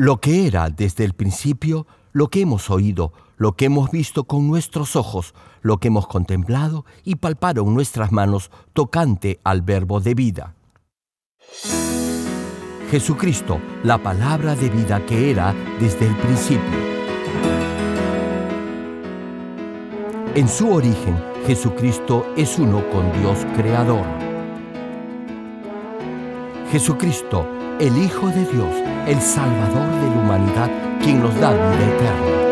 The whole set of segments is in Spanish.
Lo que era desde el principio, lo que hemos oído, lo que hemos visto con nuestros ojos, lo que hemos contemplado y palparon nuestras manos tocante al Verbo de vida. Jesucristo, la palabra de vida que era desde el principio. En su origen, Jesucristo es uno con Dios Creador. Jesucristo, el Hijo de Dios, el Salvador de la humanidad, quien nos da vida eterna.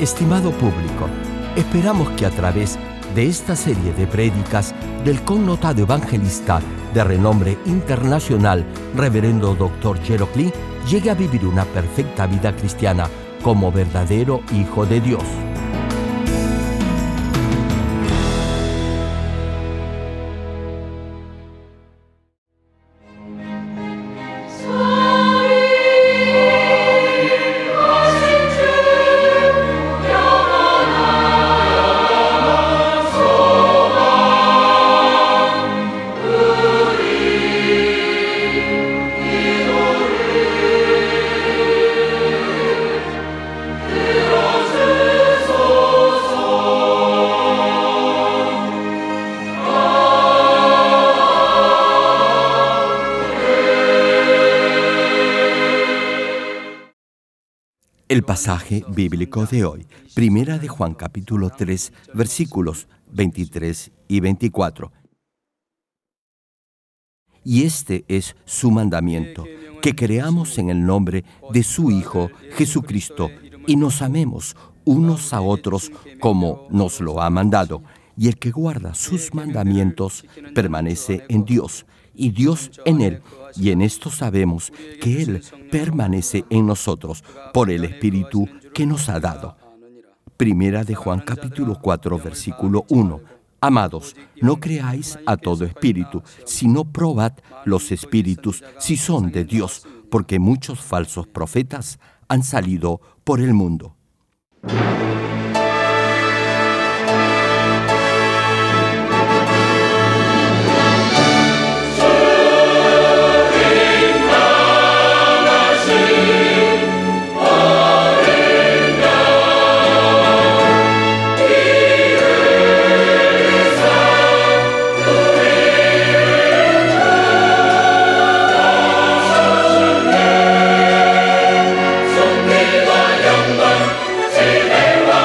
Estimado público, esperamos que a través de esta serie de prédicas del connotado evangelista de renombre internacional, Reverendo Dr. Gerald Lee, llegue a vivir una perfecta vida cristiana como verdadero Hijo de Dios. El pasaje bíblico de hoy, Primera de Juan capítulo 3, versículos 23 y 24. Y este es su mandamiento, que creamos en el nombre de su Hijo Jesucristo y nos amemos unos a otros como nos lo ha mandado. Y el que guarda sus mandamientos permanece en Dios y Dios en él. Y en esto sabemos que Él permanece en nosotros por el Espíritu que nos ha dado. Primera de Juan capítulo 4, versículo 1. Amados, no creáis a todo espíritu, sino probad los espíritus si son de Dios, porque muchos falsos profetas han salido por el mundo. 영광 지배와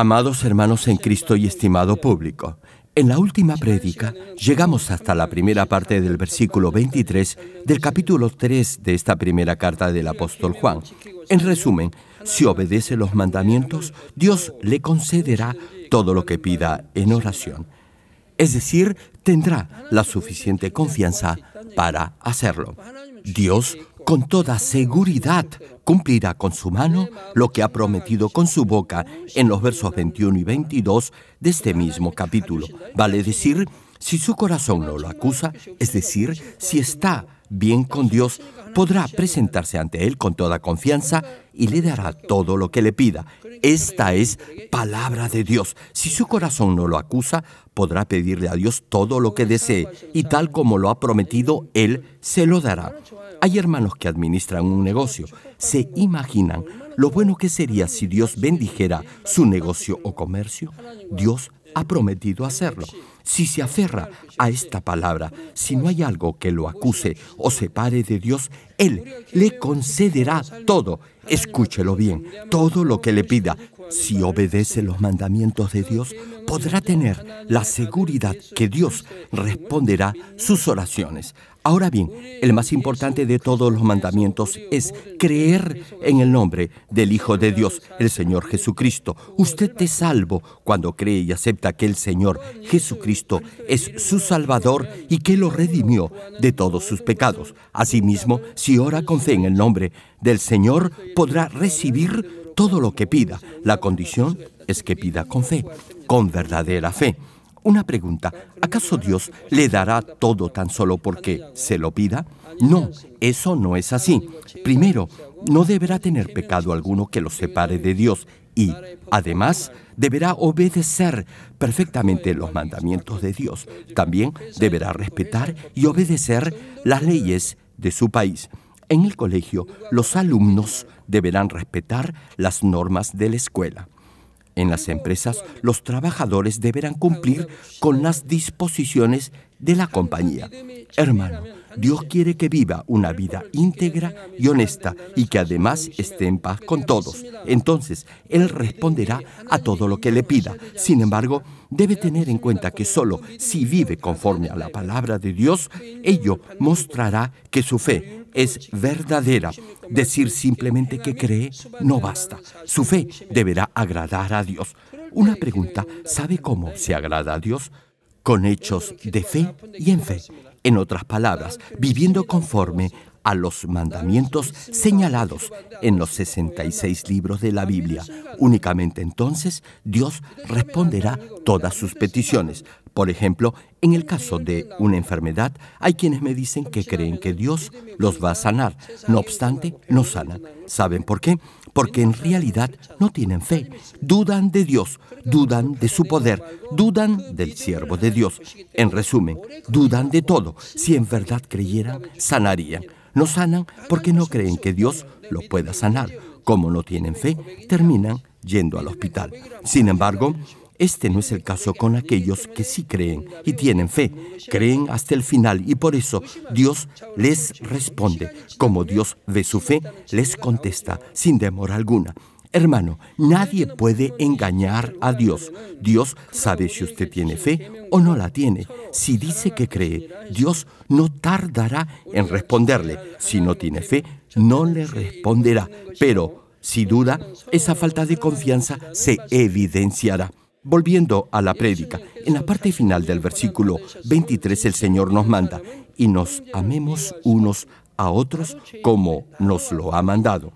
Amados hermanos en Cristo y estimado público, en la última prédica llegamos hasta la primera parte del versículo 23 del capítulo 3 de esta primera carta del apóstol Juan. En resumen, si obedece los mandamientos, Dios le concederá todo lo que pida en oración. Es decir, tendrá la suficiente confianza para hacerlo. Dios, con toda seguridad, cumplirá con su mano lo que ha prometido con su boca en los versos 21 y 22 de este mismo capítulo. Vale decir, si su corazón no lo acusa, es decir, si está bien con Dios, podrá presentarse ante Él con toda confianza y le dará todo lo que le pida. Esta es palabra de Dios. Si su corazón no lo acusa, podrá pedirle a Dios todo lo que desee y tal como lo ha prometido, Él se lo dará. Hay hermanos que administran un negocio. ¿Se imaginan lo bueno que sería si Dios bendijera su negocio o comercio? Dios ha prometido hacerlo. Si se aferra a esta palabra, si no hay algo que lo acuse o separe de Dios, Él le concederá todo. Escúchelo bien, todo lo que le pida. Si obedece los mandamientos de Dios, podrá tener la seguridad que Dios responderá sus oraciones. Ahora bien, el más importante de todos los mandamientos es creer en el nombre del Hijo de Dios, el Señor Jesucristo. Usted es salvo cuando cree y acepta que el Señor Jesucristo es su Salvador y que lo redimió de todos sus pecados. Asimismo, si ora con fe en el nombre del Señor, podrá recibir todo lo que pida. La condición es que pida con fe, con verdadera fe. Una pregunta, ¿acaso Dios le dará todo tan solo porque se lo pida? No, eso no es así. Primero, no deberá tener pecado alguno que lo separe de Dios y, además, deberá obedecer perfectamente los mandamientos de Dios. También deberá respetar y obedecer las leyes de su país. En el colegio, los alumnos deberán respetar las normas de la escuela. En las empresas, los trabajadores deberán cumplir con las disposiciones de la compañía. Hermano, Dios quiere que viva una vida íntegra y honesta y que además esté en paz con todos. Entonces, Él responderá a todo lo que le pida. Sin embargo, debe tener en cuenta que solo si vive conforme a la palabra de Dios, ello mostrará que su fe es verdadera. Decir simplemente que cree no basta. Su fe deberá agradar a Dios. Una pregunta, ¿sabe cómo se agrada a Dios? Con hechos de fe y en fe. En otras palabras, viviendo conforme a los mandamientos señalados en los 66 libros de la Biblia. Únicamente entonces Dios responderá todas sus peticiones. Por ejemplo, en el caso de una enfermedad, hay quienes me dicen que creen que Dios los va a sanar. No obstante, no sanan. ¿Saben por qué? Porque en realidad no tienen fe. Dudan de Dios, dudan de su poder, dudan del siervo de Dios. En resumen, dudan de todo. Si en verdad creyeran, sanarían. No sanan porque no creen que Dios lo pueda sanar. Como no tienen fe, terminan yendo al hospital. Sin embargo, este no es el caso con aquellos que sí creen y tienen fe. Creen hasta el final y por eso Dios les responde. Como Dios ve su fe, les contesta sin demora alguna. Hermano, nadie puede engañar a Dios. Dios sabe si usted tiene fe o no la tiene. Si dice que cree, Dios no tardará en responderle. Si no tiene fe, no le responderá. Pero si duda, esa falta de confianza se evidenciará. Volviendo a la prédica, en la parte final del versículo 23 el Señor nos manda, y nos amemos unos a otros como nos lo ha mandado.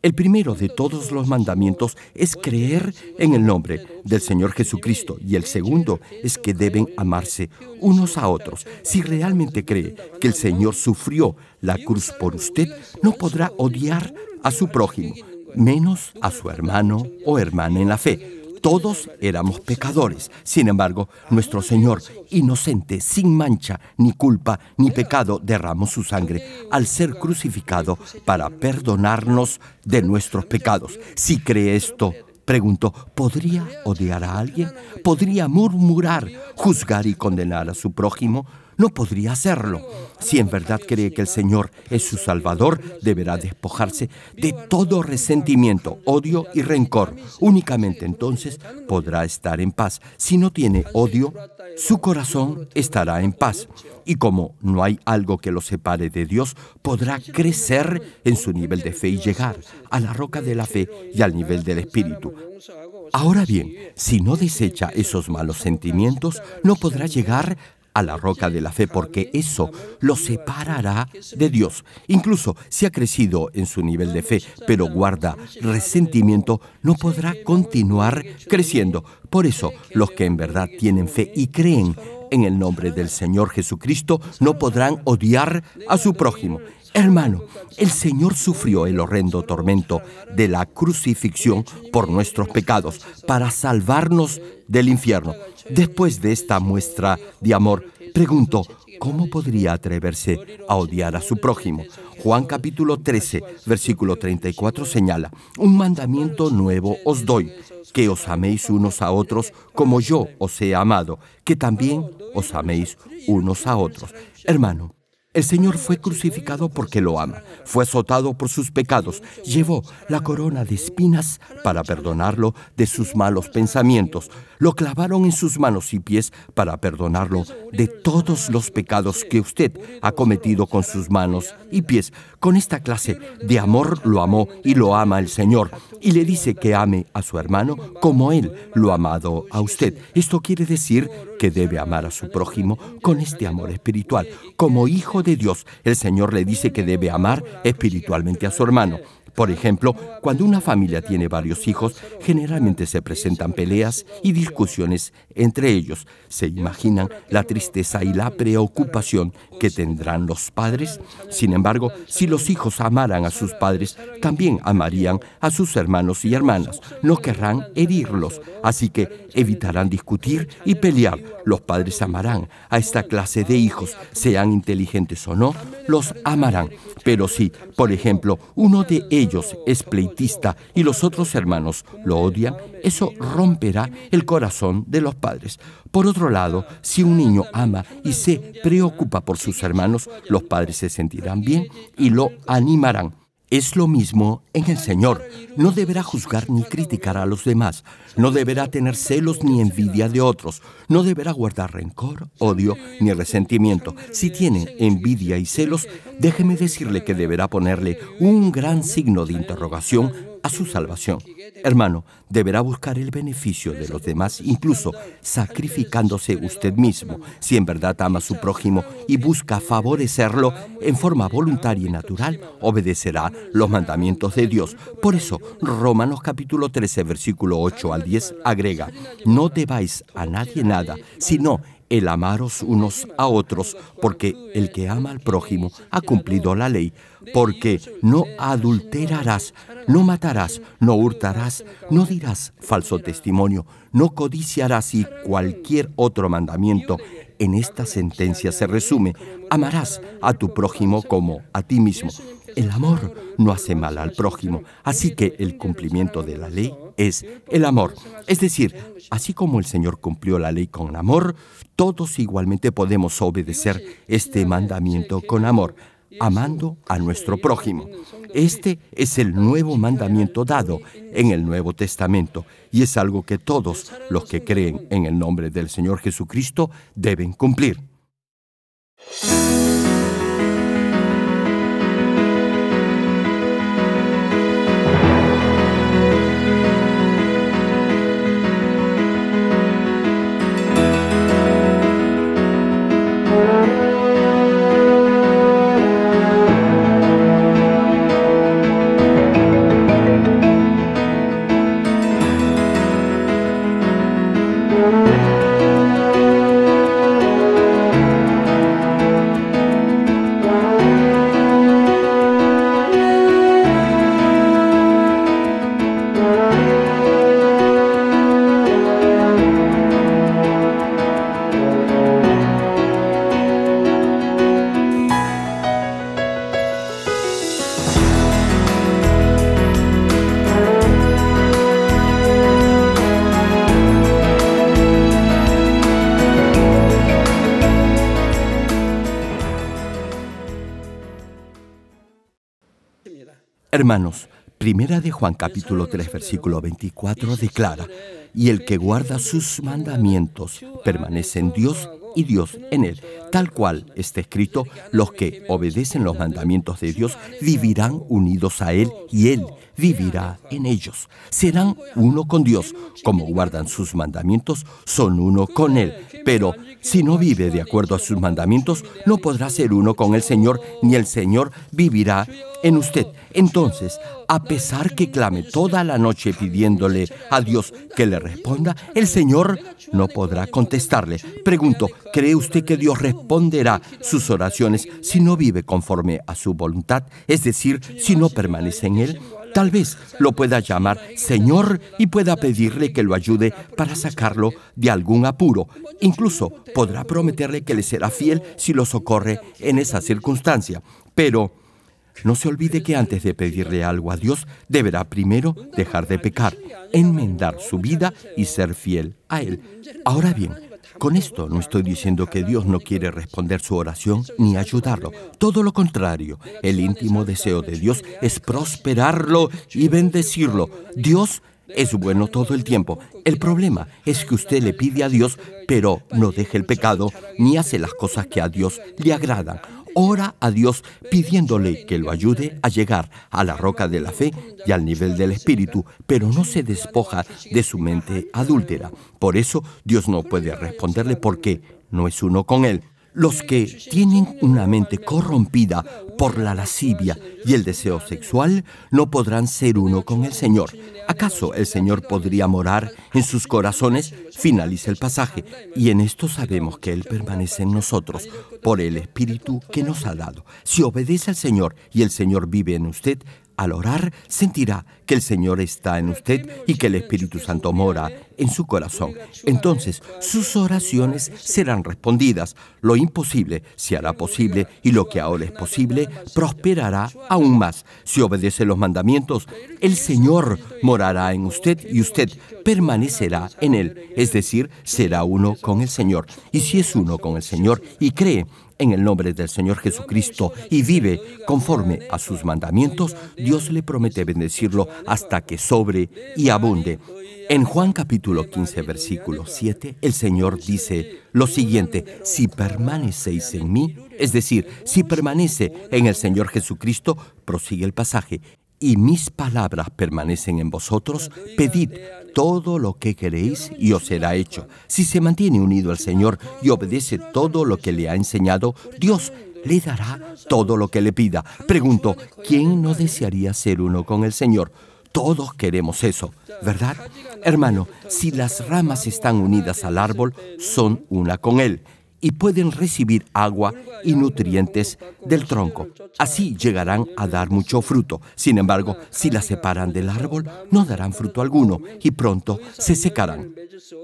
El primero de todos los mandamientos es creer en el nombre del Señor Jesucristo y el segundo es que deben amarse unos a otros. Si realmente cree que el Señor sufrió la cruz por usted, no podrá odiar a su prójimo, menos a su hermano o hermana en la fe. Todos éramos pecadores. Sin embargo, nuestro Señor, inocente, sin mancha, ni culpa, ni pecado, derramó su sangre al ser crucificado para perdonarnos de nuestros pecados. Si cree esto, pregunto, ¿podría odiar a alguien? ¿Podría murmurar, juzgar y condenar a su prójimo? no podría hacerlo. Si en verdad cree que el Señor es su Salvador, deberá despojarse de todo resentimiento, odio y rencor. Únicamente entonces podrá estar en paz. Si no tiene odio, su corazón estará en paz. Y como no hay algo que lo separe de Dios, podrá crecer en su nivel de fe y llegar a la roca de la fe y al nivel del Espíritu. Ahora bien, si no desecha esos malos sentimientos, no podrá llegar a la roca de la fe, porque eso lo separará de Dios. Incluso si ha crecido en su nivel de fe, pero guarda resentimiento, no podrá continuar creciendo. Por eso, los que en verdad tienen fe y creen en el nombre del Señor Jesucristo, no podrán odiar a su prójimo. Hermano, el Señor sufrió el horrendo tormento de la crucifixión por nuestros pecados, para salvarnos del infierno. Después de esta muestra de amor, pregunto, ¿cómo podría atreverse a odiar a su prójimo? Juan capítulo 13, versículo 34 señala, un mandamiento nuevo os doy, que os améis unos a otros como yo os he amado, que también os améis unos a otros. Hermano, el Señor fue crucificado porque lo ama, fue azotado por sus pecados, llevó la corona de espinas para perdonarlo de sus malos pensamientos, lo clavaron en sus manos y pies para perdonarlo de todos los pecados que usted ha cometido con sus manos y pies. Con esta clase de amor lo amó y lo ama el Señor, y le dice que ame a su hermano como Él lo ha amado a usted. Esto quiere decir que debe amar a su prójimo con este amor espiritual. Como hijo de Dios, el Señor le dice que debe amar espiritualmente a su hermano. Por ejemplo, cuando una familia tiene varios hijos, generalmente se presentan peleas y discusiones entre ellos. ¿Se imaginan la tristeza y la preocupación que tendrán los padres? Sin embargo, si los hijos amaran a sus padres, también amarían a sus hermanos y hermanas. No querrán herirlos, así que evitarán discutir y pelear. Los padres amarán a esta clase de hijos, sean inteligentes o no, los amarán. Pero si, por ejemplo, uno de ellos es pleitista y los otros hermanos lo odian, eso romperá el corazón de los padres. Por otro lado, si un niño ama y se preocupa por sus hermanos, los padres se sentirán bien y lo animarán. Es lo mismo en el Señor. No deberá juzgar ni criticar a los demás. No deberá tener celos ni envidia de otros. No deberá guardar rencor, odio ni resentimiento. Si tiene envidia y celos, déjeme decirle que deberá ponerle un gran signo de interrogación a su salvación. Hermano, deberá buscar el beneficio de los demás, incluso sacrificándose usted mismo. Si en verdad ama a su prójimo y busca favorecerlo en forma voluntaria y natural, obedecerá los mandamientos de Dios. Por eso, Romanos capítulo 13, versículo 8 al 10 agrega, no debáis a nadie nada, sino el amaros unos a otros, porque el que ama al prójimo ha cumplido la ley. Porque no adulterarás, no matarás, no hurtarás, no dirás falso testimonio, no codiciarás y cualquier otro mandamiento. En esta sentencia se resume, amarás a tu prójimo como a ti mismo. El amor no hace mal al prójimo, así que el cumplimiento de la ley es el amor. Es decir, así como el Señor cumplió la ley con amor, todos igualmente podemos obedecer este mandamiento con amor, amando a nuestro prójimo. Este es el nuevo mandamiento dado en el Nuevo Testamento y es algo que todos los que creen en el nombre del Señor Jesucristo deben cumplir. Hermanos, Primera de Juan capítulo 3 versículo 24 declara: y el que guarda sus mandamientos permanece en Dios y Dios en él. Tal cual está escrito, los que obedecen los mandamientos de Dios vivirán unidos a Él y Él vivirá en ellos. Serán uno con Dios. Como guardan sus mandamientos, son uno con Él. Pero si no vive de acuerdo a sus mandamientos, no podrá ser uno con el Señor, ni el Señor vivirá en usted. Entonces, a pesar que clame toda la noche pidiéndole a Dios que le responda, el Señor no podrá contestarle. Pregunto, ¿cree usted que Dios responderá sus oraciones si no vive conforme a su voluntad? Es decir, si no permanece en Él. Tal vez lo pueda llamar Señor y pueda pedirle que lo ayude para sacarlo de algún apuro. Incluso podrá prometerle que le será fiel si lo socorre en esa circunstancia. Pero no se olvide que antes de pedirle algo a Dios, deberá primero dejar de pecar, enmendar su vida y ser fiel a Él. Ahora bien, con esto no estoy diciendo que Dios no quiere responder su oración ni ayudarlo. Todo lo contrario, el íntimo deseo de Dios es prosperarlo y bendecirlo. Dios es bueno todo el tiempo. El problema es que usted le pide a Dios, pero no deja el pecado ni hace las cosas que a Dios le agradan. Ora a Dios pidiéndole que lo ayude a llegar a la roca de la fe y al nivel del espíritu, pero no se despoja de su mente adúltera. Por eso Dios no puede responderle porque no es uno con Él. Los que tienen una mente corrompida por la lascivia y el deseo sexual no podrán ser uno con el Señor. ¿Acaso el Señor podría morar en sus corazones? Finaliza el pasaje. Y en esto sabemos que Él permanece en nosotros por el Espíritu que nos ha dado. Si obedece al Señor y el Señor vive en usted, al orar sentirá que el Señor está en usted y que el Espíritu Santo mora en su corazón. Entonces sus oraciones serán respondidas. Lo imposible se hará posible y lo que ahora es posible prosperará aún más. Si obedece los mandamientos, el Señor morará en usted y usted permanecerá en Él. Es decir, será uno con el Señor. Y si es uno con el Señor y cree en el nombre del Señor Jesucristo y vive conforme a sus mandamientos, Dios le promete bendecirlo hasta que sobre y abunde. En Juan capítulo 15, versículo 7, el Señor dice lo siguiente: si permanecéis en mí, es decir, si permanece en el Señor Jesucristo, prosigue el pasaje, y mis palabras permanecen en vosotros, pedid todo lo que queréis y os será hecho. Si se mantiene unido al Señor y obedece todo lo que le ha enseñado, Dios le dará todo lo que le pida. Pregunto, ¿quién no desearía ser uno con el Señor? Todos queremos eso, ¿verdad? Hermano, si las ramas están unidas al árbol, son una con Él y pueden recibir agua y nutrientes del tronco. Así llegarán a dar mucho fruto. Sin embargo, si las separan del árbol, no darán fruto alguno y pronto se secarán.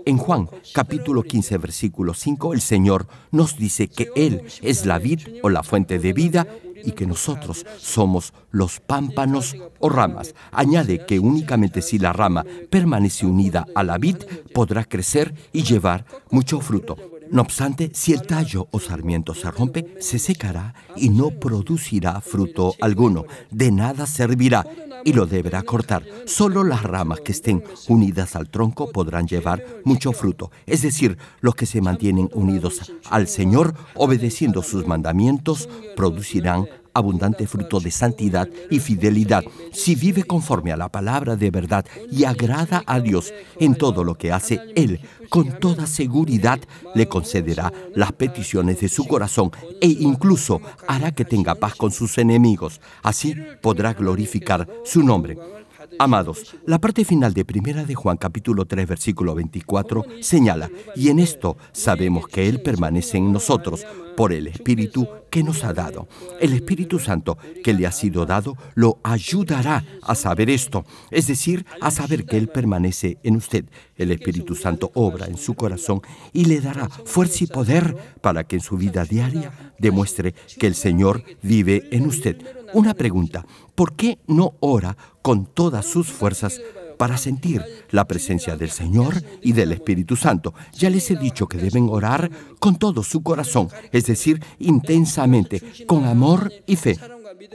En Juan capítulo 15, versículo 5, el Señor nos dice que Él es la vid o la fuente de vida y que nosotros somos los pámpanos o ramas. Añade que únicamente si la rama permanece unida a la vid, podrá crecer y llevar mucho fruto. No obstante, si el tallo o sarmiento se rompe, se secará y no producirá fruto alguno. De nada servirá y lo deberá cortar. Solo las ramas que estén unidas al tronco podrán llevar mucho fruto. Es decir, los que se mantienen unidos al Señor, obedeciendo sus mandamientos, producirán abundante fruto de santidad y fidelidad. Si vive conforme a la palabra de verdad y agrada a Dios en todo lo que hace, Él, con toda seguridad, le concederá las peticiones de su corazón e incluso hará que tenga paz con sus enemigos. Así podrá glorificar su nombre. Amados, la parte final de Primera de Juan capítulo 3 versículo 24 señala: y en esto sabemos que Él permanece en nosotros por el Espíritu que nos ha dado. El Espíritu Santo que le ha sido dado lo ayudará a saber esto, es decir, a saber que Él permanece en usted. El Espíritu Santo obra en su corazón y le dará fuerza y poder para que en su vida diaria demuestre que el Señor vive en usted. Una pregunta: ¿por qué no ora con todas sus fuerzas para sentir la presencia del Señor y del Espíritu Santo? Ya les he dicho que deben orar con todo su corazón, es decir, intensamente, con amor y fe.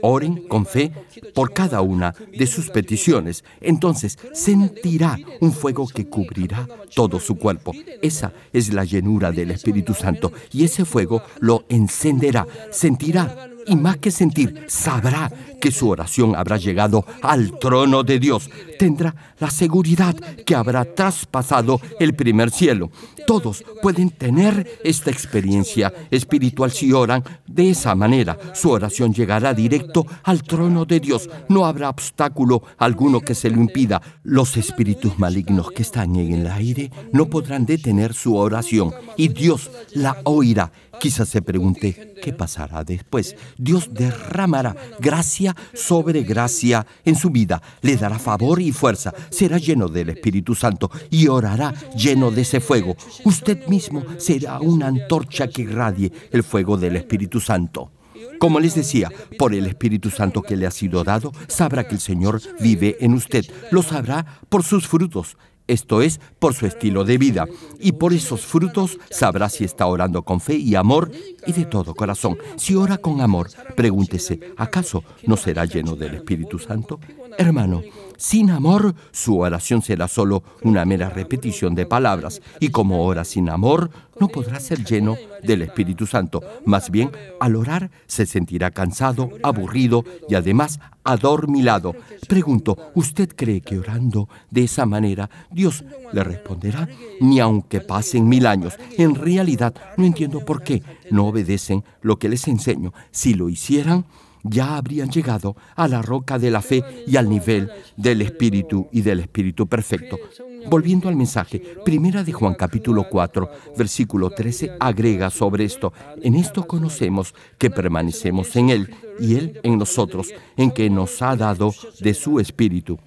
Oren con fe por cada una de sus peticiones. Entonces sentirá un fuego que cubrirá todo su cuerpo. Esa es la llenura del Espíritu Santo. Y ese fuego lo encenderá. Sentirá. Y más que sentir, sabrá que su oración habrá llegado al trono de Dios. Tendrá la seguridad que habrá traspasado el primer cielo. Todos pueden tener esta experiencia espiritual si oran de esa manera. Su oración llegará directo al trono de Dios. No habrá obstáculo alguno que se lo impida. Los espíritus malignos que están en el aire no podrán detener su oración y Dios la oirá. Quizás se pregunte, ¿qué pasará después? Dios derramará gracia sobre gracia en su vida, le dará favor y fuerza, será lleno del Espíritu Santo y orará lleno de ese fuego. Usted mismo será una antorcha que irradie el fuego del Espíritu Santo. Como les decía, por el Espíritu Santo que le ha sido dado, sabrá que el Señor vive en usted. Lo sabrá por sus frutos. Esto es, por su estilo de vida. Y por esos frutos sabrá si está orando con fe y amor y de todo corazón. Si ora con amor, pregúntese, ¿acaso no será lleno del Espíritu Santo? Hermano, sin amor, su oración será solo una mera repetición de palabras. Y como ora sin amor, no podrá ser lleno del Espíritu Santo. Más bien, al orar, se sentirá cansado, aburrido y además adormilado. Pregunto, ¿usted cree que orando de esa manera Dios le responderá? Ni aunque pasen 1000 años. En realidad, no entiendo por qué no obedecen lo que les enseño. Si lo hicieran, ya habrían llegado a la roca de la fe y al nivel del Espíritu y del Espíritu perfecto. Volviendo al mensaje, Primera de Juan capítulo 4, versículo 13, agrega sobre esto: en esto conocemos que permanecemos en Él y Él en nosotros, en que nos ha dado de su Espíritu.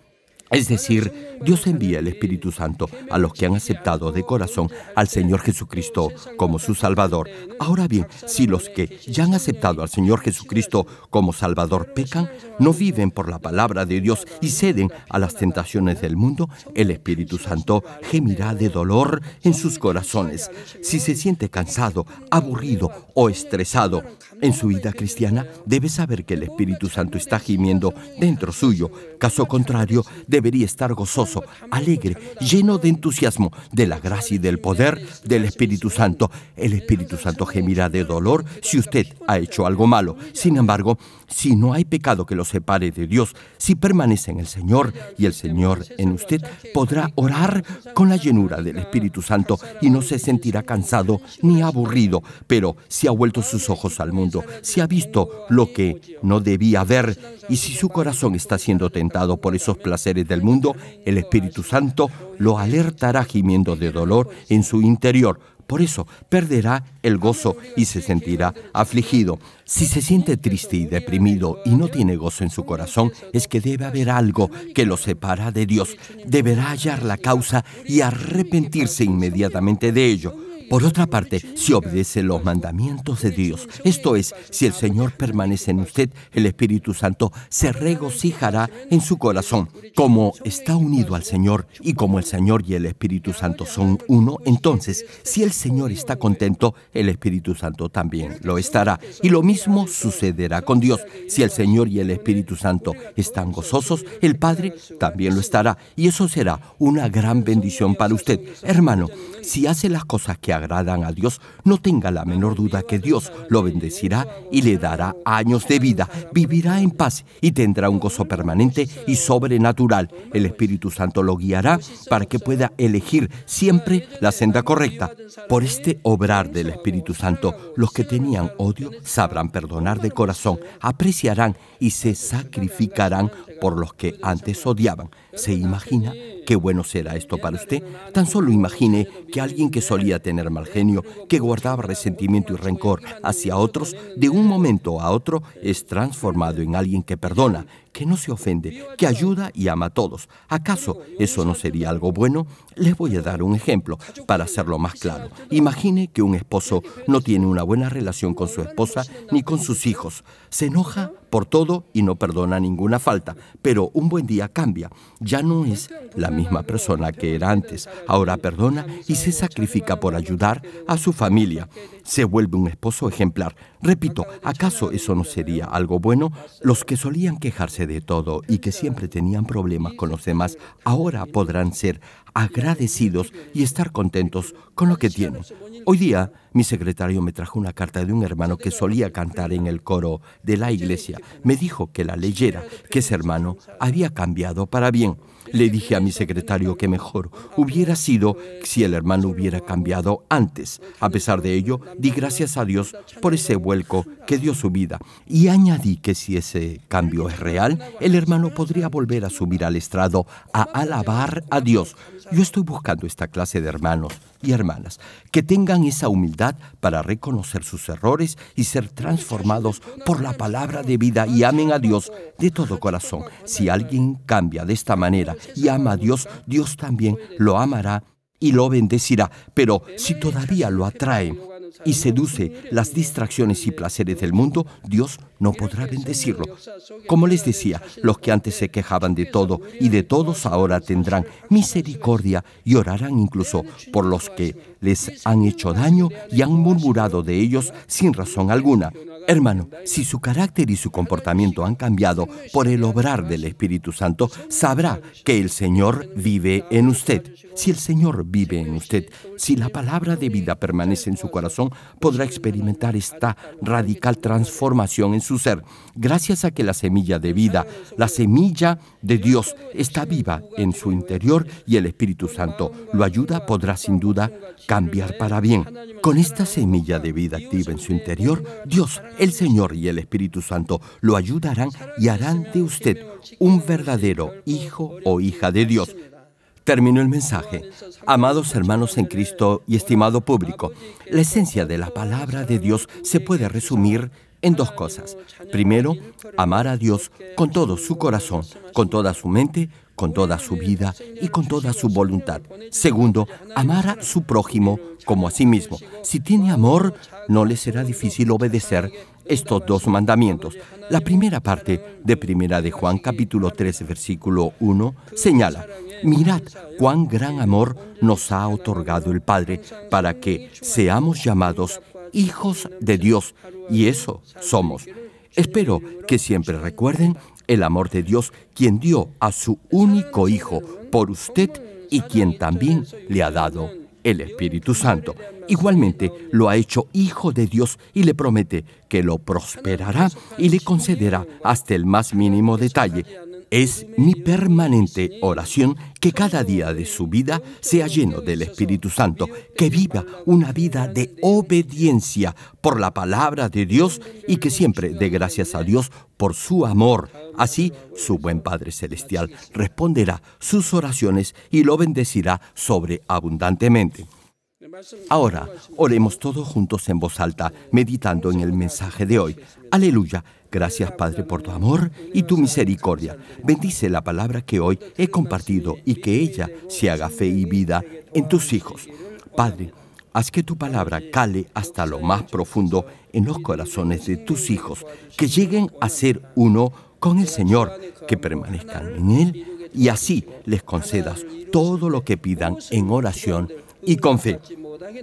Es decir, Dios envía el Espíritu Santo a los que han aceptado de corazón al Señor Jesucristo como su Salvador. Ahora bien, si los que ya han aceptado al Señor Jesucristo como Salvador pecan, no viven por la palabra de Dios y ceden a las tentaciones del mundo, el Espíritu Santo gemirá de dolor en sus corazones. Si se siente cansado, aburrido o estresado en su vida cristiana, debe saber que el Espíritu Santo está gimiendo dentro suyo. Caso contrario, debería estar gozoso, alegre, lleno de entusiasmo, de la gracia y del poder del Espíritu Santo. El Espíritu Santo gemirá de dolor si usted ha hecho algo malo. Sin embargo, si no hay pecado que lo separe de Dios, si permanece en el Señor y el Señor en usted, podrá orar con la llenura del Espíritu Santo y no se sentirá cansado ni aburrido. Pero si ha vuelto sus ojos al mundo, si ha visto lo que no debía ver y si su corazón está siendo tentado por esos placeres del mundo, el Espíritu Santo lo alertará gimiendo de dolor en su interior. Por eso perderá el gozo y se sentirá afligido. Si se siente triste y deprimido y no tiene gozo en su corazón, es que debe haber algo que lo separa de Dios. Deberá hallar la causa y arrepentirse inmediatamente de ello. Por otra parte, si obedece los mandamientos de Dios, esto es, si el Señor permanece en usted, el Espíritu Santo se regocijará en su corazón. Como está unido al Señor y como el Señor y el Espíritu Santo son uno, entonces, si el Señor está contento, el Espíritu Santo también lo estará. Y lo mismo sucederá con Dios. Si el Señor y el Espíritu Santo están gozosos, el Padre también lo estará. Y eso será una gran bendición para usted. Hermano, si hace las cosas que agradan a Dios, no tenga la menor duda que Dios lo bendecirá y le dará años de vida. Vivirá en paz y tendrá un gozo permanente y sobrenatural. El Espíritu Santo lo guiará para que pueda elegir siempre la senda correcta. Por este obrar del Espíritu Santo, los que tenían odio sabrán perdonar de corazón, apreciarán y se sacrificarán por los que antes odiaban. ¿Se imagina qué bueno será esto para usted? Tan solo imagine que alguien que solía tener mal genio, que guardaba resentimiento y rencor hacia otros, de un momento a otro es transformado en alguien que perdona, que no se ofende, que ayuda y ama a todos. ¿Acaso eso no sería algo bueno? Les voy a dar un ejemplo para hacerlo más claro. Imagine que un esposo no tiene una buena relación con su esposa ni con sus hijos. Se enoja por todo y no perdona ninguna falta, pero un buen día cambia. Ya no es la misma persona que era antes. Ahora perdona y se sacrifica por ayudar a su familia. Se vuelve un esposo ejemplar. Repito, ¿acaso eso no sería algo bueno? Los que solían quejarse de todo y que siempre tenían problemas con los demás, ahora podrán ser agradecidos y estar contentos con lo que tienen. Hoy día, mi secretario me trajo una carta de un hermano que solía cantar en el coro de la iglesia. Me dijo que la leyera, que ese hermano había cambiado para bien. Le dije a mi secretario que mejor hubiera sido si el hermano hubiera cambiado antes. A pesar de ello, di gracias a Dios por ese vuelco que dio su vida. Y añadí que si ese cambio es real, el hermano podría volver a subir al estrado a alabar a Dios. Yo estoy buscando esta clase de hermanos y hermanas que tengan esa humildad para reconocer sus errores y ser transformados por la palabra de vida y amen a Dios de todo corazón. Si alguien cambia de esta manera y ama a Dios, Dios también lo amará y lo bendecirá. Pero si todavía lo atrae y seduce las distracciones y placeres del mundo, Dios no podrá bendecirlo. Como les decía, los que antes se quejaban de todo y de todos ahora tendrán misericordia y orarán incluso por los que les han hecho daño y han murmurado de ellos sin razón alguna. Hermano, si su carácter y su comportamiento han cambiado por el obrar del Espíritu Santo, sabrá que el Señor vive en usted. Si el Señor vive en usted, si la palabra de vida permanece en su corazón, podrá experimentar esta radical transformación en su ser. Gracias a que la semilla de vida, la semilla de Dios, está viva en su interior y el Espíritu Santo lo ayuda, podrá sin duda cambiar para bien. Con esta semilla de vida activa en su interior, Dios, el Señor y el Espíritu Santo lo ayudarán y harán de usted un verdadero hijo o hija de Dios. Terminó el mensaje. Amados hermanos en Cristo y estimado público, la esencia de la palabra de Dios se puede resumir en dos cosas. Primero, amar a Dios con todo su corazón, con toda su mente, con toda su vida y con toda su voluntad. Segundo, amar a su prójimo como a sí mismo. Si tiene amor, no le será difícil obedecer estos dos mandamientos. La primera parte de Primera de Juan, capítulo 3, versículo 1, señala: mirad cuán gran amor nos ha otorgado el Padre para que seamos llamados hijos de Dios, y eso somos. Espero que siempre recuerden el amor de Dios, quien dio a su único Hijo por usted y quien también le ha dado el Espíritu Santo. Igualmente lo ha hecho hijo de Dios y le promete que lo prosperará y le concederá hasta el más mínimo detalle. Es mi permanente oración que cada día de su vida sea lleno del Espíritu Santo, que viva una vida de obediencia por la palabra de Dios y que siempre dé gracias a Dios por su amor. Así, su buen Padre Celestial responderá sus oraciones y lo bendecirá sobreabundantemente. Ahora, oremos todos juntos en voz alta, meditando en el mensaje de hoy. Aleluya. Gracias, Padre, por tu amor y tu misericordia. Bendice la palabra que hoy he compartido y que ella se haga fe y vida en tus hijos. Padre, haz que tu palabra cale hasta lo más profundo en los corazones de tus hijos, que lleguen a ser uno con el Señor, que permanezcan en Él y así les concedas todo lo que pidan en oración y con fe.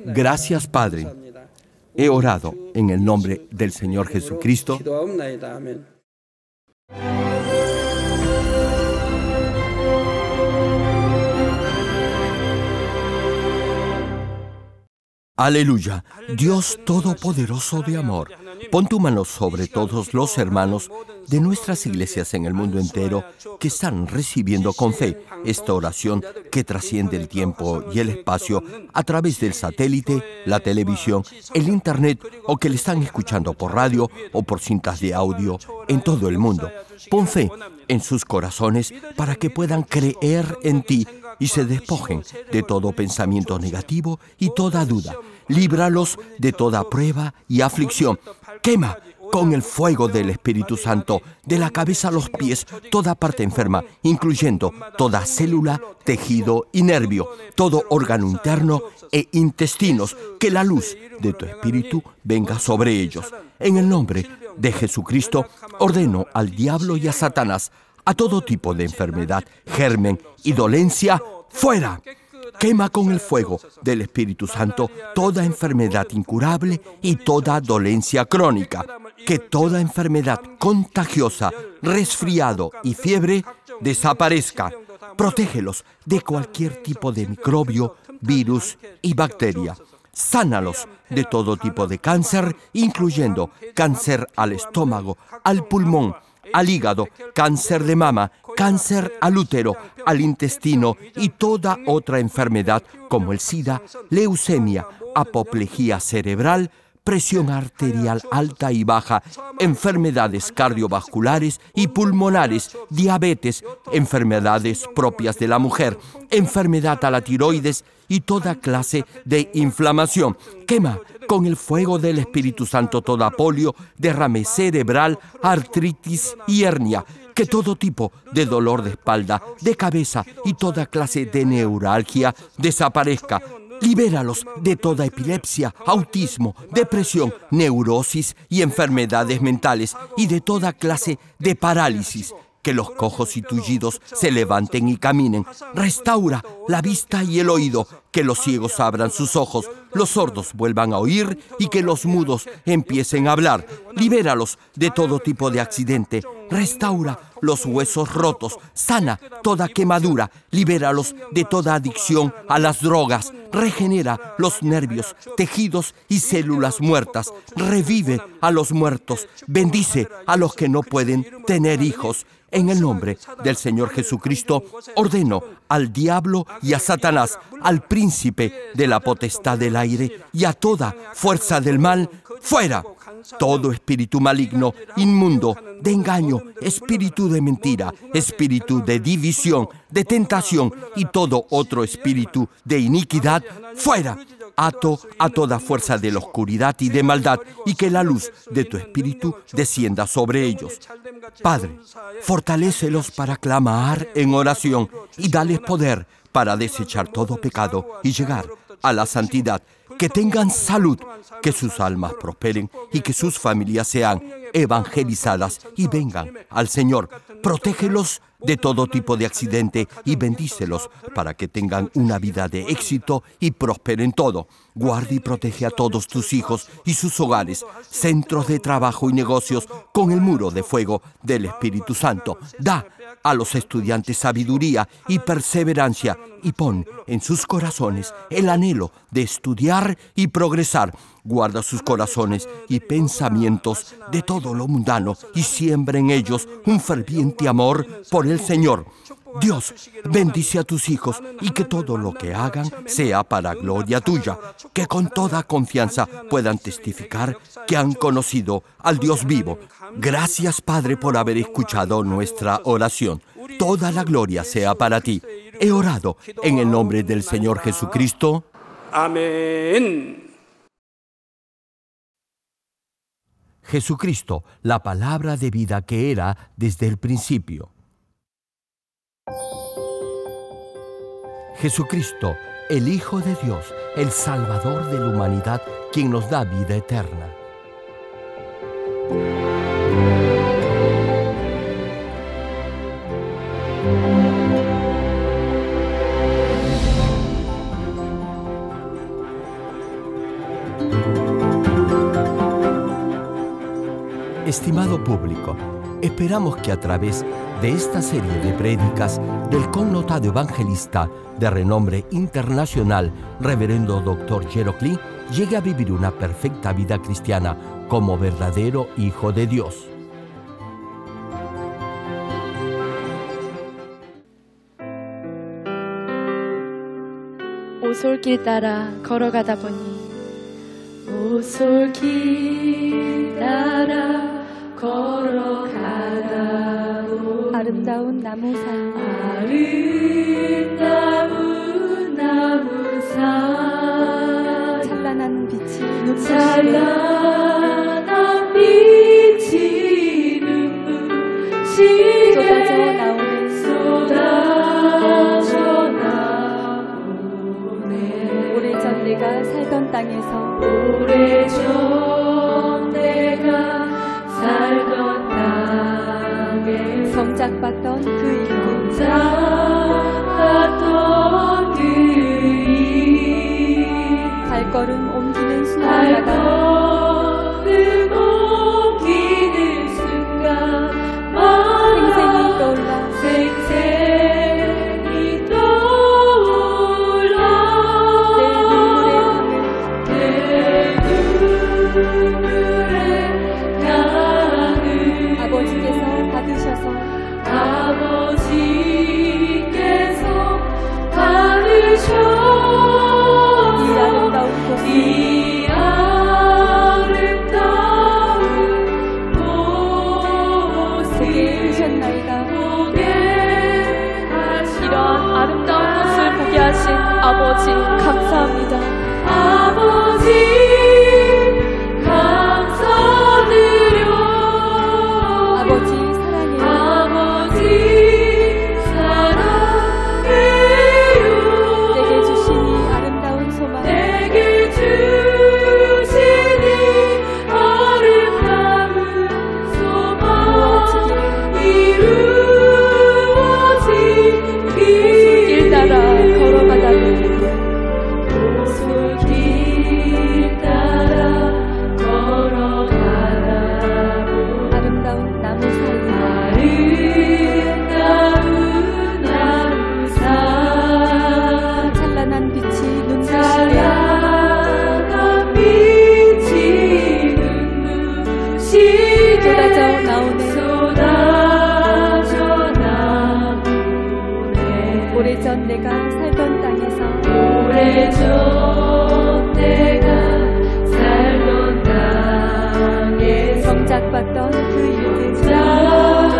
Gracias, Padre. He orado en el nombre del Señor Jesucristo. Aleluya, Dios Todopoderoso de amor, pon tu mano sobre todos los hermanos de nuestras iglesias en el mundo entero que están recibiendo con fe esta oración que trasciende el tiempo y el espacio a través del satélite, la televisión, el internet o que le están escuchando por radio o por cintas de audio en todo el mundo. Pon fe en sus corazones para que puedan creer en ti y se despojen de todo pensamiento negativo y toda duda. Líbralos de toda prueba y aflicción. Quema con el fuego del Espíritu Santo, de la cabeza a los pies, toda parte enferma, incluyendo toda célula, tejido y nervio, todo órgano interno e intestinos, que la luz de tu Espíritu venga sobre ellos. En el nombre de Jesucristo, ordeno al diablo y a Satanás, a todo tipo de enfermedad, germen y dolencia, ¡fuera! Quema con el fuego del Espíritu Santo toda enfermedad incurable y toda dolencia crónica. Que toda enfermedad contagiosa, resfriado y fiebre desaparezca. Protégelos de cualquier tipo de microbio, virus y bacteria. Sánalos de todo tipo de cáncer, incluyendo cáncer al estómago, al pulmón, al hígado, cáncer de mama, cáncer al útero, al intestino y toda otra enfermedad como el SIDA, leucemia, apoplejía cerebral, presión arterial alta y baja, enfermedades cardiovasculares y pulmonares, diabetes, enfermedades propias de la mujer, enfermedad a la tiroides y toda clase de inflamación. Quema con el fuego del Espíritu Santo toda polio, derrame cerebral, artritis y hernia. Que todo tipo de dolor de espalda, de cabeza y toda clase de neuralgia desaparezca. Libéralos de toda epilepsia, autismo, depresión, neurosis y enfermedades mentales y de toda clase de parálisis. Que los cojos y tullidos se levanten y caminen. Restaura la vista y el oído. Que los ciegos abran sus ojos, los sordos vuelvan a oír y que los mudos empiecen a hablar. Libéralos de todo tipo de accidente. Restaura los huesos rotos. Sana toda quemadura. Libéralos de toda adicción a las drogas. Regenera los nervios, tejidos y células muertas. Revive a los muertos. Bendice a los que no pueden tener hijos. En el nombre del Señor Jesucristo, ordeno al diablo y a Satanás, al príncipe de la potestad del aire y a toda fuerza del mal, ¡fuera! Todo espíritu maligno, inmundo, de engaño, espíritu de mentira, espíritu de división, de tentación y todo otro espíritu de iniquidad, ¡fuera! Ato a toda fuerza de la oscuridad y de maldad, y que la luz de tu Espíritu descienda sobre ellos. Padre, fortalécelos para clamar en oración y dales poder para desechar todo pecado y llegar a la santidad. Que tengan salud, que sus almas prosperen y que sus familias sean evangelizadas y vengan al Señor. Protégelos de todo tipo de accidente y bendícelos para que tengan una vida de éxito y prosperen todo. Guarda y protege a todos tus hijos y sus hogares, centros de trabajo y negocios con el muro de fuego del Espíritu Santo. Da a los estudiantes sabiduría y perseverancia y pon en sus corazones el anhelo de estudiar y progresar. Guarda sus corazones y pensamientos de todo lo mundano y siembra en ellos un ferviente amor por el Señor. Dios, bendice a tus hijos y que todo lo que hagan sea para gloria tuya. Que con toda confianza puedan testificar que han conocido al Dios vivo. Gracias, Padre, por haber escuchado nuestra oración. Toda la gloria sea para ti. He orado en el nombre del Señor Jesucristo. Amén. Jesucristo, la palabra de vida que era desde el principio. Jesucristo, el Hijo de Dios, el Salvador de la humanidad, quien nos da vida eterna. Estimado público, esperamos que a través de esta serie de prédicas del connotado evangelista de renombre internacional, Reverendo Dr. Gerald Lee, llegue a vivir una perfecta vida cristiana como verdadero Hijo de Dios. 오솔길 따라 걸어가다 보니 오솔길 따라 걸어가다 보니 아름다운 나무산 아름다운 나무산 찬란한 빛이 찬란한 빛 땅에서 오래전 내가 살던 땅에 성작받던 그 일들 잡았던 그 일 발걸음 옮기는 순간마다 발걸음 옮기는 순간마다 생생히 떠올라 생생히 떠올라 내 눈물의 향을 아버지께서 받으셔서 아버지께서 받으셔서 이 아름다운 곳을 이 아름다운 보게 곳을 하셨나이다. 보게 이러한 아름다운 것을 보게 하신 아버지 감사합니다. 아버지 감사드려 아버지 사랑해요. 아버지 사랑해요 내게 주신 이 아름다운 소망 내게 주시니 아름다운 소망 이루어지길 길 따라 걸어가다 보니 오솔길 따라 걸어가다 보니 아름다운 나무 사이 아름다운 나무산 찬란한 빛이 눈부시며 찬란한 빛이 눈부시게 쏟아져 나오네. 쏟아져 나오네 오래전 내가 살던 땅에서 오래전 내가 살던 땅에 성작받던 그 일들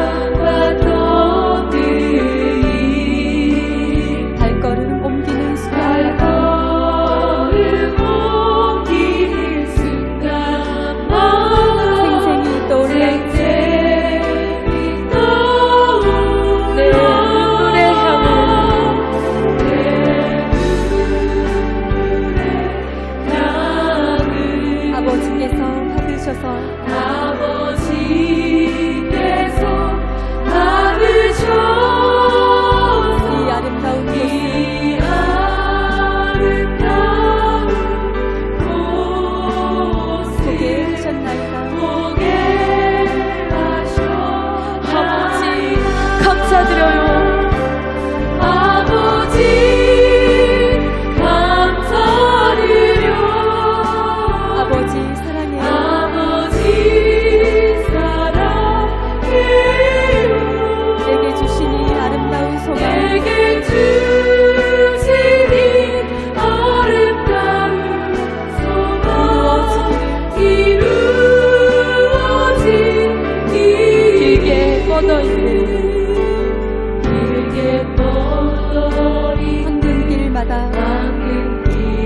잡았던 그 일 발걸음 옮기는 순간마다 발걸음 옮기는 순간마다 생생히 떠올라 생생히 내 눈물의 향을 아버지께서 받으셔서 아버지께서 받으셔서 이 아름다운 곳을 이 아름다운 보게 곳을 하셨나이다. 보게 하셔 아버지 감사드려요. 아버지 감사드려 아버지 사랑해요. 아버지 사랑해요 내게 주신 이 아름다운 소망 내게 주시니 아름다운 소망 이루어지길 길게 뻗어있는 길게 뻗어있는 황금 길마다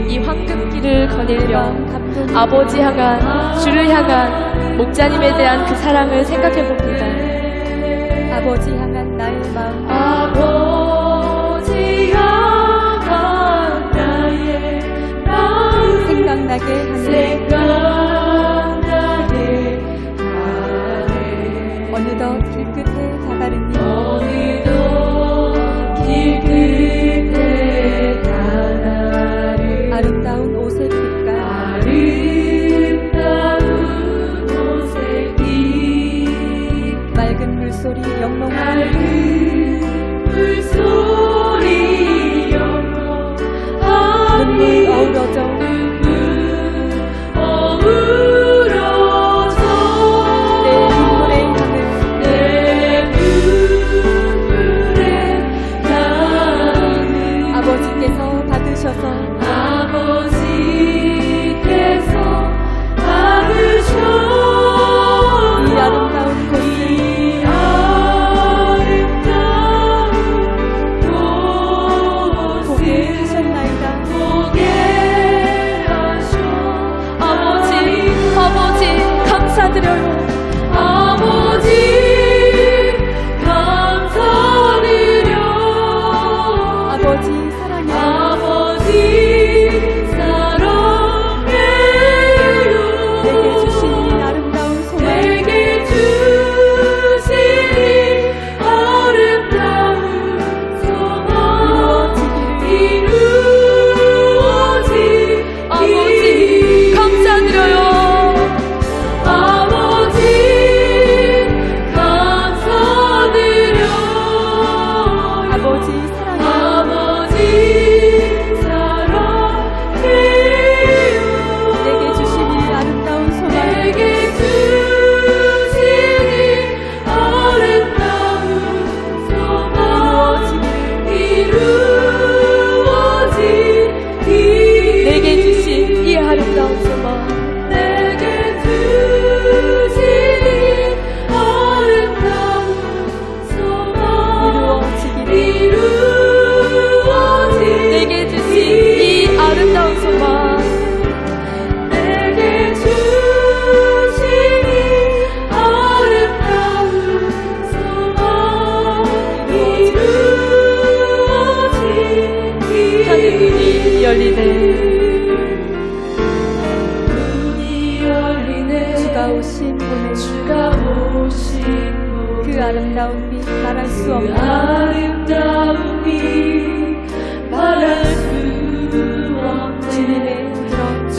이 황금길을 거닐며 감동 아버지 향한 주를 향한 목자님에 대한 그 사랑을 생각해봅니다. 아버지 향한 나의 마음 아버지 향한 나의 마음 생각나게 하네. 생각나게 하네 어느덧 길끝에 다다르니 어느덧 길끝에 다다른 아름다운 옷의 빛과 아름다운 옷의 빛 맑은 물소리 영롱한 맑은 물소리 영롱하니 눈물 어우러져 눈물 주가 오신 보내 주가 오신 그 아름다운 빛 말할 수 없는 아름다운 빛 말할 수 없는 주님의 부드러운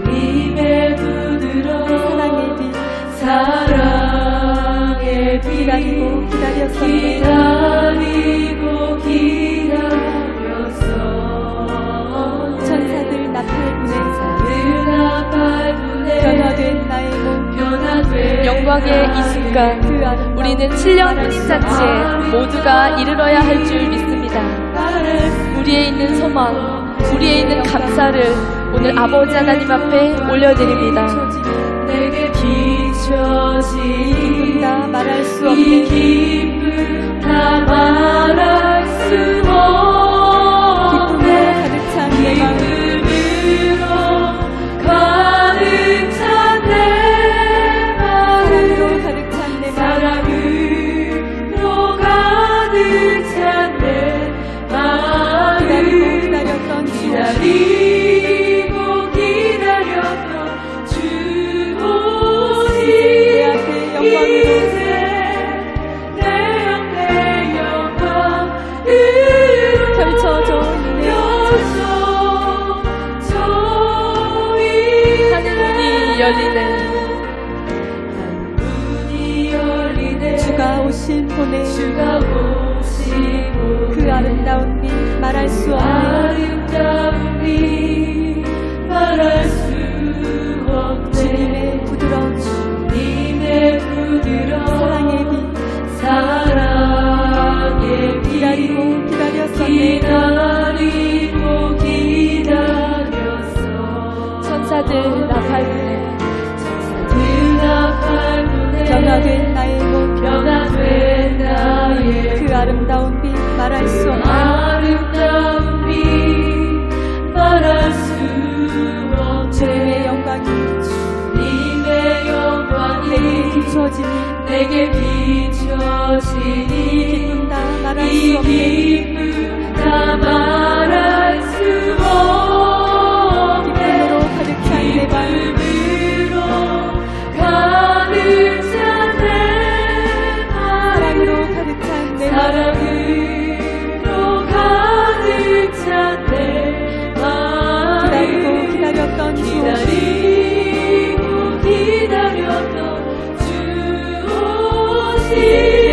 주님의 부드러운 사랑의 빛 기다리고 기다렸었네 천사들 나팔부네 변화된 나의 몸 영광의 이 순간 그 아름다운 우리는 7년 혼인잔치에 모두가 이르러야 할 줄 믿습니다. 우리의 있는 소망, 우리의 있는 감사를 오늘 아버지 하나님 앞에 올려드립니다. 내게 비춰진 기쁨 다 말할 수 이 없는 기쁨 다 말할 수 기쁨으로 없네 가득 찬 내 마음 기쁨으로 가득 찬 내 사랑으로 마음 가득 찬 내 마음 사랑으로 가득 찬 내 마음 기다리고 기다렸던 주 기다리고 기다렸던 주 오신 내 앞에 영광으로 내 앞에 영광으로 펼쳐져 있네 하늘문이 열리네. 문이 열리네 주가 오신 보내 주가 오시고 그 아름다운 빛 말할 수 없는 아름다운 빛 말할 수 없네 주님의 부드러운 주님의 부드러운 사랑의 빛 사랑의 빛 기다리고 기다렸었네 기다리고 기다렸어 천사들 나팔부네 변화된 나의 몸 변화된 나의 그 아름다운 빛 말할 수 없는 아름다운 빛 말할 수 없네 주님의 영광이 주님의 영광이 내게 비춰지니 내게 비춰지니 기쁨 다 말할 수 이 없는 기쁨 다 말할 수 없네 기쁨으로 가득 찬 내 마음 기쁨으로 가득 찬 내 마음 사랑으로 가득 찬 내 마음 사랑으로 가득 찬 내 마음 기다리고 기다렸던 주 기다리고 기다렸던 주 오신 내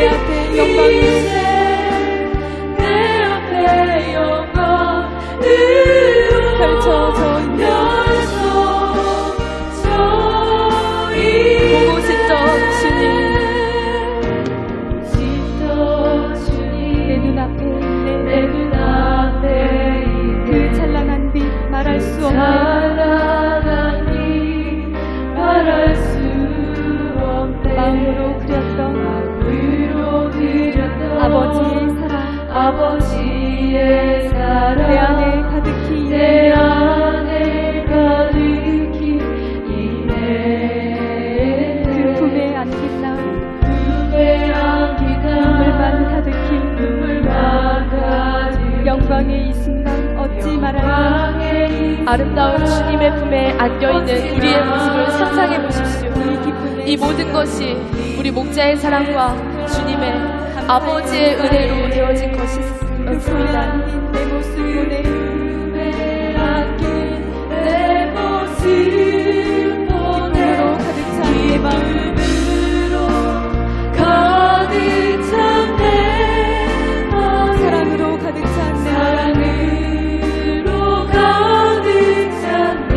앞에 영광으로 내 앞에 영광으로 펼쳐져 있네 보고 싶던 주님 내 눈앞에 있네 내 눈앞에 그 찬란한 빛 말할 수 없는 찬란한 빛 말할 수 없네 마음으로 그렸던 아버지의 사랑 아버지의 사랑 내 안에 가득히 내 안에 가득히 있네 그 품에 안긴 나 품에 안기다 눈물만 가득히 눈물만 가득히 영광의 이 순간 어찌 말할까 아름다운 주님의 품에 안겨있는 우리의 모습을 상상해 보십시오. 이 기쁨에 이 모든 것이 우리 목자의 사랑과 주님의 아버지의 은혜로 되어진 그 품에 것이었습니다. 안긴 내 모습 보내 품에 안긴 내 모습 기쁨으로 가득 찬 내 마음 가득 찬 내 마음 사랑으로 가득 찬 내 마음 사랑으로 가득 찬 내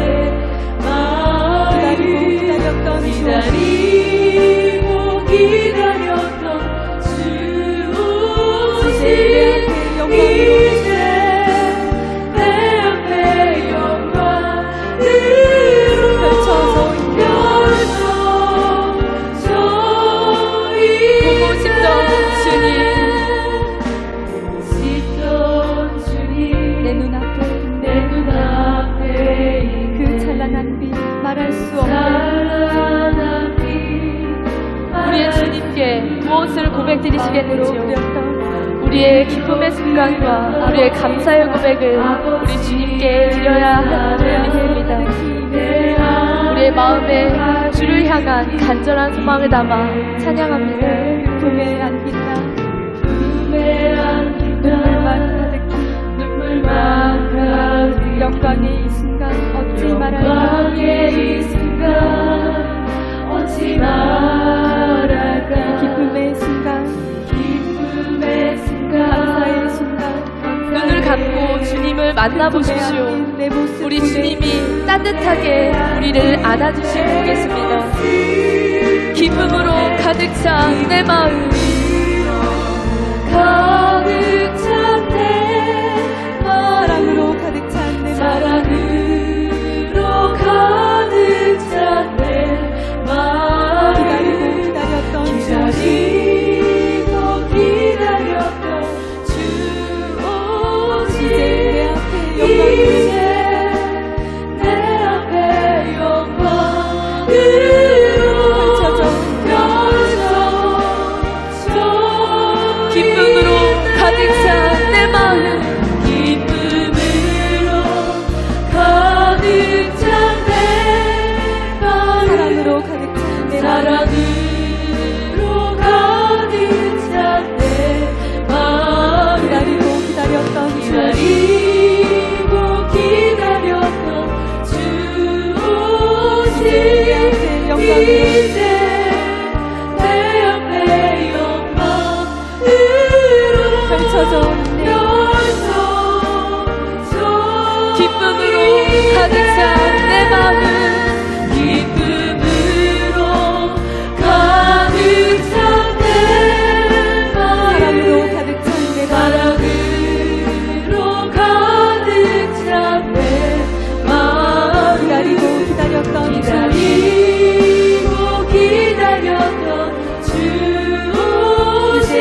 마음 기다리고 기다렸던 주 기다리고 기다렸던 주 오신 내 앞에 영광으로 펼쳐져 있네 보고 싶던 주님 내 눈앞에 내 눈앞에 그 찬란한 빛 말할 수 없는 찬란한 빛 우리의 주님께 무엇을 으로 고백드리시겠는지요. 그렸던 우리의 기쁨의 순간과 우리의 감사의 고백을 우리 주님께 드려야 할 줄 믿습니다. 우리의 마음에 주를 주를 향한 간절한 소망을 담아 찬양합니다. 품에 안긴다. 품에 안긴다. 눈물만 가득히 영광의 이 순간 어찌 말할까. 영광의 이 순간 어찌 말할까. 기쁨의 순간, 기쁨의 순간, 감사의 순간. 눈을 감고 주님을 만나보십시오. 내 모습 우리 보내. 주님이 따뜻하게 우리를 안아주시고 계십니다. 기쁨으로 가득 찬 내 마음, 가득 찬 내 마음, 사랑으로 가득 찬 내 마음. 사랑으로 가득 찬 내 마음. 기다리고 기다렸던 기다렸던 주 오시. 이제 내 앞에 내 앞에 영광으로 펼쳐져. 기쁨으로 가득 찬 내 마음, 기쁨으로 가득 찬 내 마음. 사랑으로 가득 찬 내 마음. 사랑으로 가득 찬 내 마음. 기다리고 기다렸던 주. 기다리고 기다렸던 주 오시. 내 앞에 영광으로. 이제 내 앞에 영광으로 펼쳐져 있네. 기쁨으로 가득 찬 내 마음, 기쁨으로 가득 찬 내 사랑으로 마음. 가득 찬 내 마음. 사랑으로 가득 찬 내 마음. 기다리고 기다렸던 주. 기다리고 기다렸던 주 오시.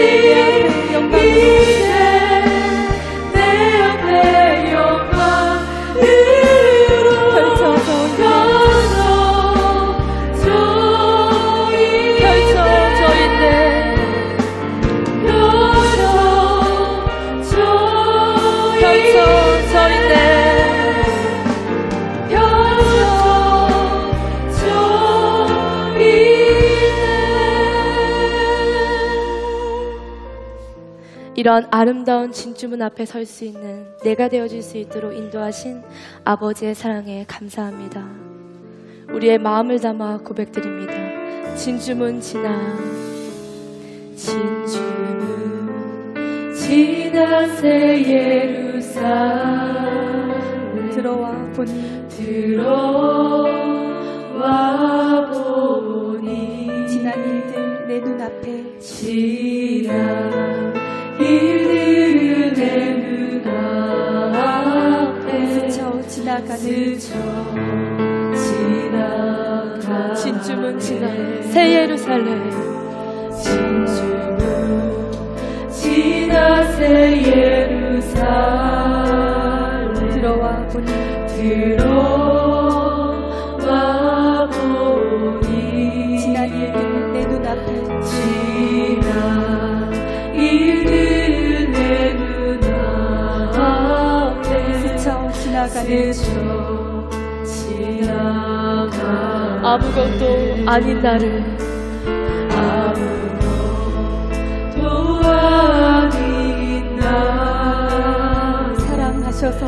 이제 내 앞에 영광으로 이제 내 앞에 영광으로 펼쳐져 펼쳐져 있네. 펼쳐져 있네. 이런 아름다운 진주문 앞에 설 수 있는 내가 되어줄 수 있도록 인도하신 아버지의 사랑에 감사합니다. 우리의 마음을 담아 고백드립니다. 진주문 지나, 진주문 지나세 예루살렘 들어와 보니 들어와 보니 지난 일들 내 눈앞에 지난 일들은 내 눈앞에 스쳐 지나가는 지나가 진주문 지나 새 예루살렘 진주문 지나 새 예루살렘 들어와 보니 들어와 보니 지난 일들 내 눈앞에 지난 일들 내 눈앞에 스쳐 지나가는 지나가 아무것도 아닌 나를 아무것도 아닌 나 사랑하셔서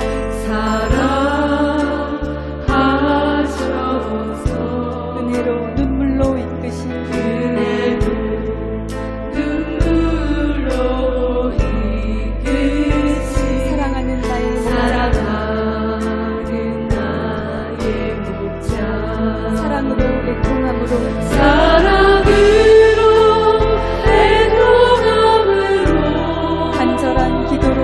사랑하셔서 은혜로 눈물로 이끄신 은혜로 눈물로 이끄신 사랑하는 나의 사랑하는 나의 목자 사랑으로 애통함으로 사랑으로 애통함으로 간절한 기도로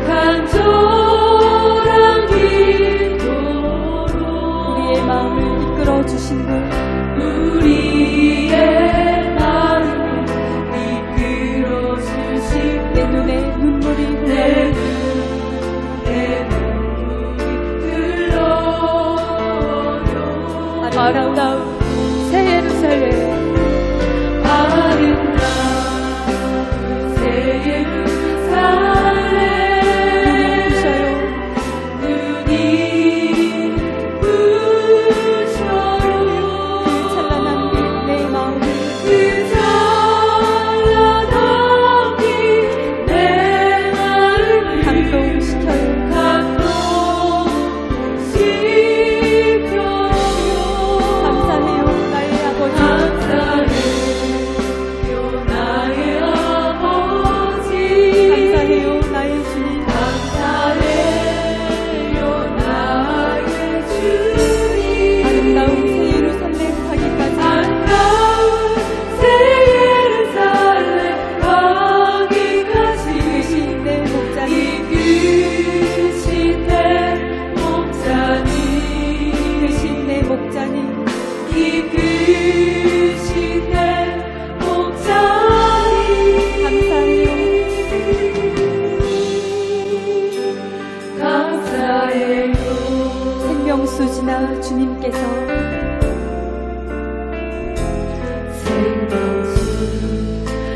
간절한 기도로 우리의 마음을 이끌어 주신 분 우리의 마음을 이끌어 주신 내 눈에 눈물이 내 흘러 눈물이 흘러요 아름다운 새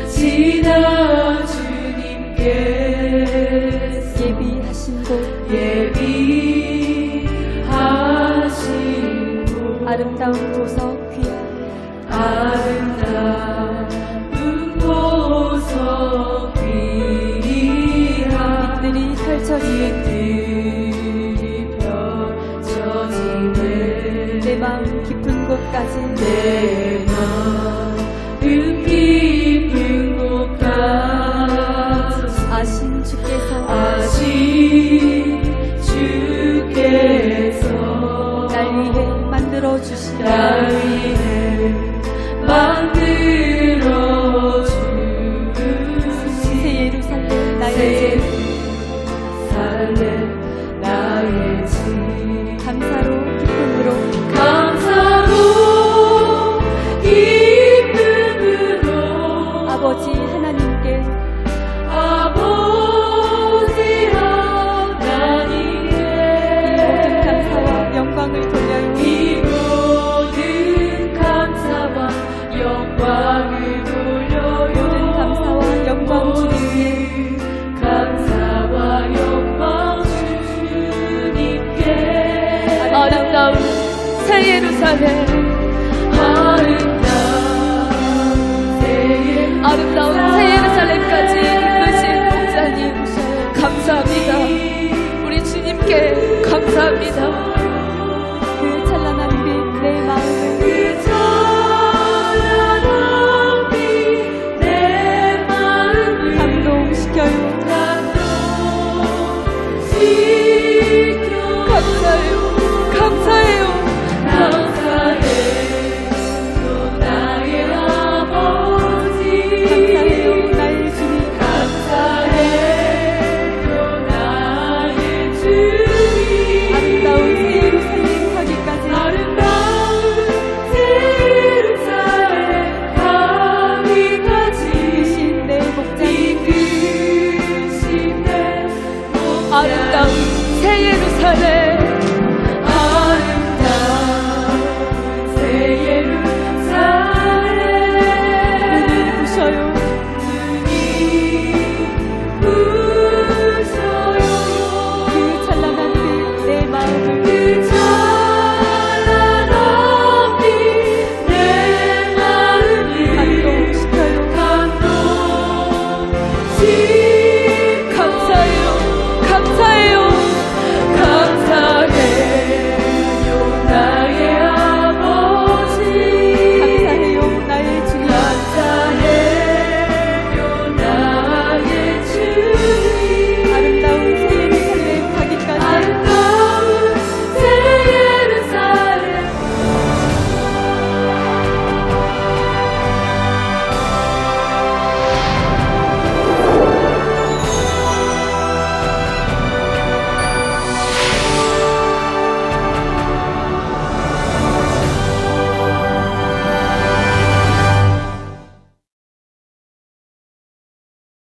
지나 주님께 예비하신 곳 예비하신 곳 아름다운 보석 귀한 아름다운 보석 귀한 빛들이 펼쳐지는 내 마음 깊은 곳까지 내 마음 깊은 곳까지 아신 주께서 날 위해 만들어 주신 새 예루살렘 나의 집 감사로 기쁨으로 아버지 하나님께 모든 감사와 영광을 돌려요. 이 모든 감사와 영광을 돌려요. 모든 감사와 영광 주님께 감사와 영광 주님께 아름다운 새 예루살렘